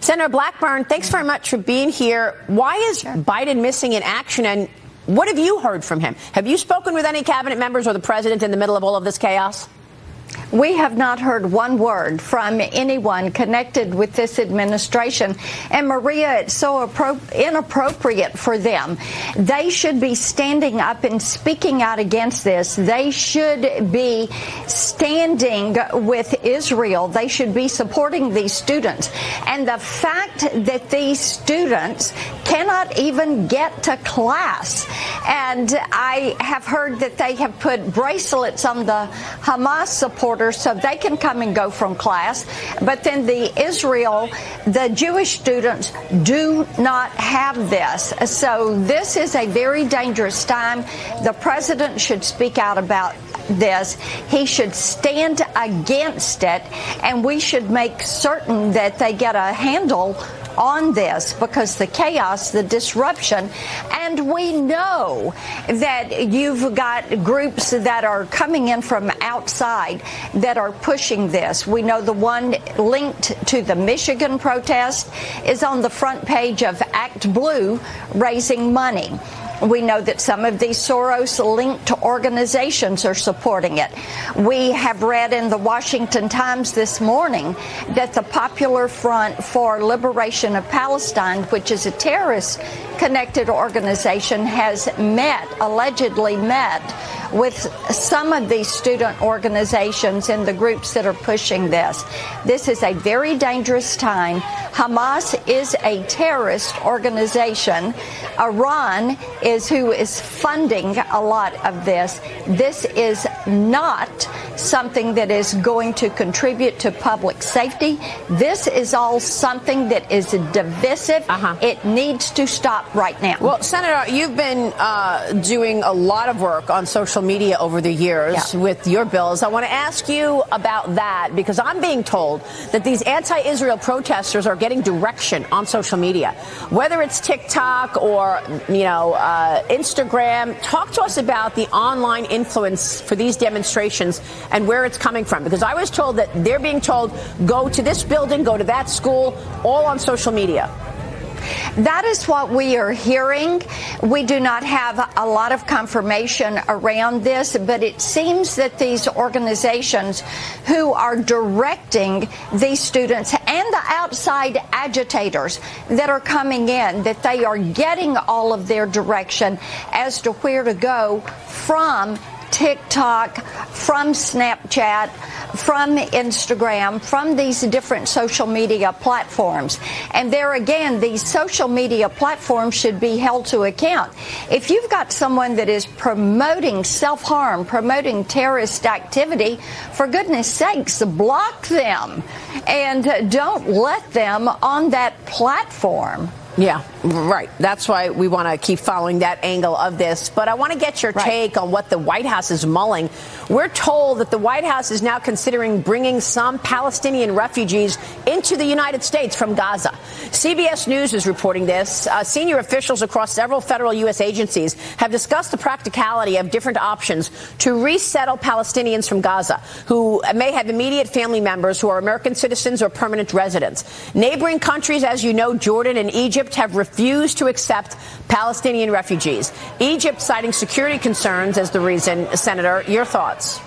Senator Blackburn, thanks very much for being here. Why is Biden missing in action, and what have you heard from him? Have you spoken with any cabinet members or the president in the middle of all of this chaos? We have not heard one word from anyone connected with this administration. And, Maria, it's so inappropriate for them. They should be standing up and speaking out against this. They should be standing with Israel. They should be supporting these students. And the fact that these students cannot even get to class. And I have heard that they have put bracelets on the Hamas supporters so they can come and go from class. But then the Jewish students do not have this. So this is a very dangerous time. The president should speak out about this. He should stand against it, and we should make certain that they get a handle on this, because the chaos, the disruption, and we know that you've got groups that are coming in from outside that are pushing this. We know the one linked to the Michigan protest is on the front page of Act Blue, raising money. We know that some of these Soros-linked organizations are supporting it. We have read in the Washington Times this morning that the Popular Front for Liberation of Palestine, which is a terrorist-connected organization, has allegedly met with some of these student organizations and the groups that are pushing this. This is a very dangerous time. Hamas is a terrorist organization. Iran is who is funding a lot of this. This is not something that is going to contribute to public safety. This is all something that is divisive. It needs to stop right now. Well, Senator, you've been doing a lot of work on social media over the years with your bills. I want to ask you about that, because I'm being told that these anti-Israel protesters are getting direction on social media, whether it's TikTok or, Instagram. Talk to us about the online influence for these demonstrations and where it's coming from, because I was told that they're being told, go to this building, go to that school, all on social media. That is what we are hearing. We do not have a lot of confirmation around this, but it seems that these organizations who are directing these students and the outside agitators that are coming in, that they are getting all of their direction as to where to go from TikTok, from Snapchat, from Instagram, from these different social media platforms. And there again, these social media platforms should be held to account. If you've got someone that is promoting self-harm, promoting terrorist activity, for goodness sakes, block them and don't let them on that platform. Yeah, right. That's why we want to keep following that angle of this. But I want to get your take on what the White House is mulling. We're told that the White House is now considering bringing some Palestinian refugees into the United States from Gaza. CBS News is reporting this. Senior officials across several federal U.S. agencies have discussed the practicality of different options to resettle Palestinians from Gaza who may have immediate family members who are American citizens or permanent residents. Neighboring countries, as you know, Jordan and Egypt, have refused to accept Palestinian refugees. Egypt citing security concerns as the reason. Senator, your thoughts?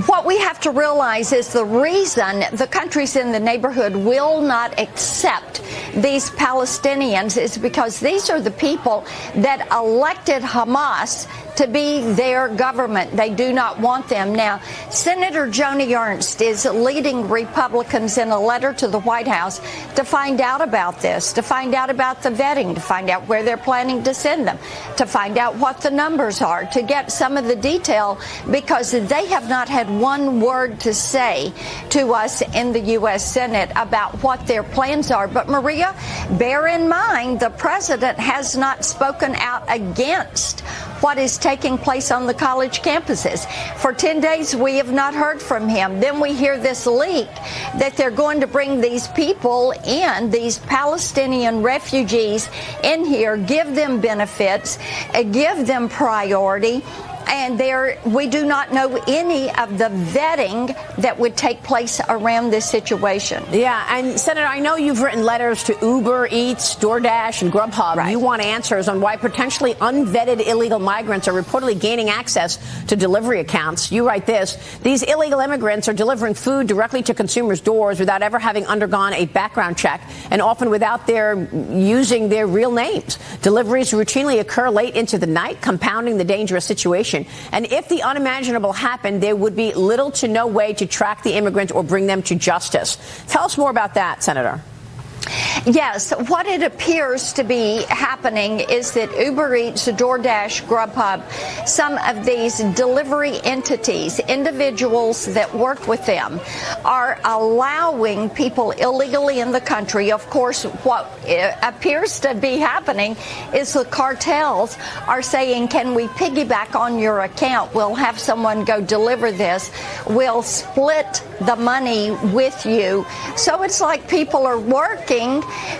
What we have to realize is the reason the countries in the neighborhood will not accept these Palestinians is because these are the people that elected Hamas to be their government. They do not want them. Now, Senator Joni Ernst is leading Republicans in a letter to the White House to find out about this, to find out about the vetting, to find out where they're planning to send them, to find out what the numbers are, to get some of the detail, because they have not had one word to say to us in the U.S. Senate about what their plans are. But, Maria, bear in mind, the president has not spoken out against what is taking place on the college campuses. For 10 days, we have not heard from him. Then we hear this leak that they're going to bring these people in, these Palestinian refugees in here, give them benefits, give them priority. And we do not know any of the vetting that would take place around this situation. Yeah, and Senator, I know you've written letters to Uber Eats, DoorDash, and Grubhub. Right. You want answers on why potentially unvetted illegal migrants are reportedly gaining access to delivery accounts. You write this: these illegal immigrants are delivering food directly to consumers' doors without ever having undergone a background check, and often without using their real names. Deliveries routinely occur late into the night, compounding the dangerous situation. And if the unimaginable happened, there would be little to no way to track the immigrant or bring them to justice. Tell us more about that, Senator. Yes, what it appears to be happening is that Uber Eats, DoorDash, Grubhub, some of these delivery entities, individuals that work with them, are allowing people illegally in the country. Of course, what appears to be happening is the cartels are saying, can we piggyback on your account? We'll have someone go deliver this. We'll split the money with you. So it's like people are working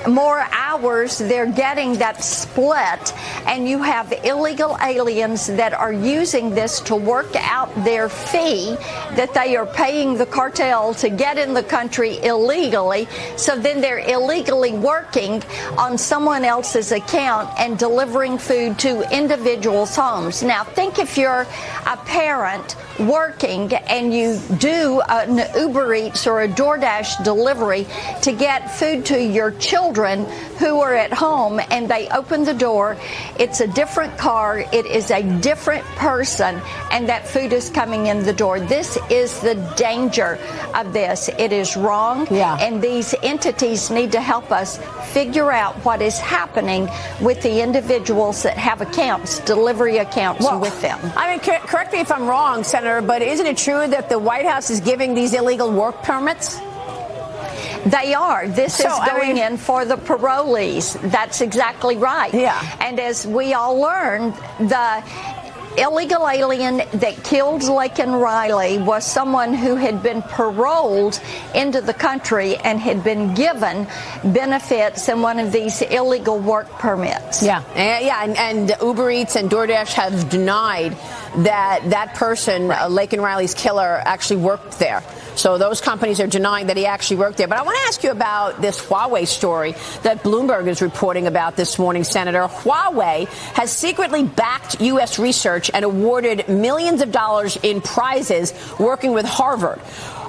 more hours, they're getting that split, and you have illegal aliens that are using this to work out their fee that they are paying the cartel to get in the country illegally. So then they're illegally working on someone else's account and delivering food to individuals' homes. Now, think if you're a parent working and you do an Uber Eats or a DoorDash delivery to get food to your children who are at home, and they open the door, it's a different car, it is a different person, and that food is coming in the door. This is the danger of this. It is wrong, and these entities need to help us figure out what is happening with the individuals that have accounts, delivery accounts with them. I mean, correct me if I'm wrong, Senator, but isn't it true that the White House is giving these illegal work permits? They are. This is going in for the parolees. That's exactly right. Yeah. And as we all learned, the illegal alien that killed Laken Riley was someone who had been paroled into the country and had been given benefits in one of these illegal work permits. And Uber Eats and DoorDash have denied that person, Laken Riley's killer, actually worked there. So those companies are denying that he actually worked there. But I want to ask you about this Huawei story that Bloomberg is reporting about this morning, Senator. Huawei has secretly backed U.S. research and awarded millions of dollars in prizes working with Harvard.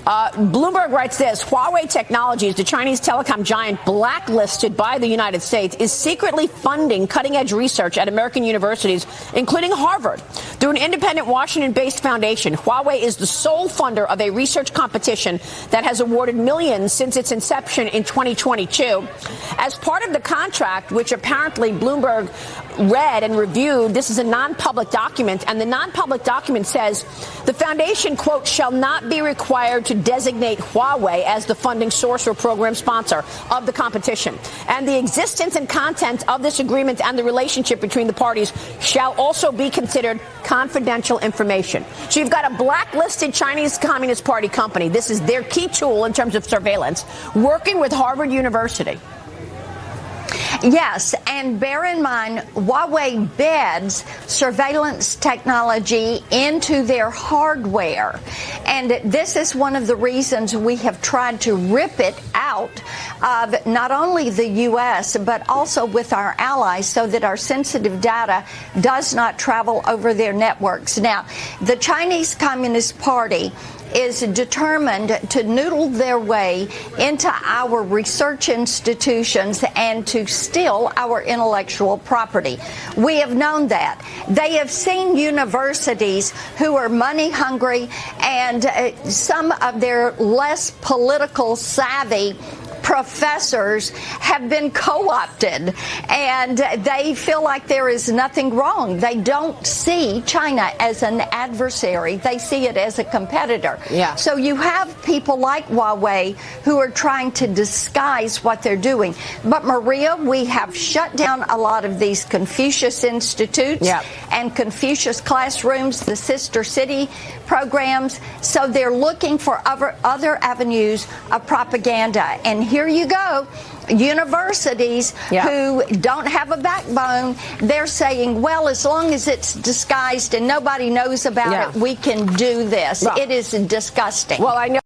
Bloomberg writes this: Huawei Technologies, the Chinese telecom giant blacklisted by the United States, is secretly funding cutting-edge research at American universities, including Harvard. Through an independent Washington-based foundation, Huawei is the sole funder of a research competition that has awarded millions since its inception in 2022. As part of the contract, which apparently Bloomberg read and reviewed, this is a non-public document, and the non-public document says the foundation, quote, shall not be required to designate Huawei as the funding source or program sponsor of the competition. And the existence and content of this agreement and the relationship between the parties shall also be considered confidential information. So you've got a blacklisted Chinese Communist Party company. This is their key tool in terms of surveillance, working with Harvard University. Yes, and bear in mind, Huawei beds surveillance technology into their hardware. And this is one of the reasons we have tried to rip it out of not only the U.S., but also with our allies so that our sensitive data does not travel over their networks. Now, the Chinese Communist Party is determined to noodle their way into our research institutions and to steal our intellectual property. We have known that. They have seen universities who are money hungry and some of their less political savvy professors have been co-opted, and they feel like there is nothing wrong. They don't see China as an adversary. They see it as a competitor. Yeah. So you have people like Huawei who are trying to disguise what they're doing. But, Maria, we have shut down a lot of these Confucius Institutes and Confucius classrooms, the sister city programs. So they're looking for other avenues of propaganda. And here you go. Universities who don't have a backbone, they're saying, well, as long as it's disguised and nobody knows about it, we can do this. Well, it is disgusting. Well, I know.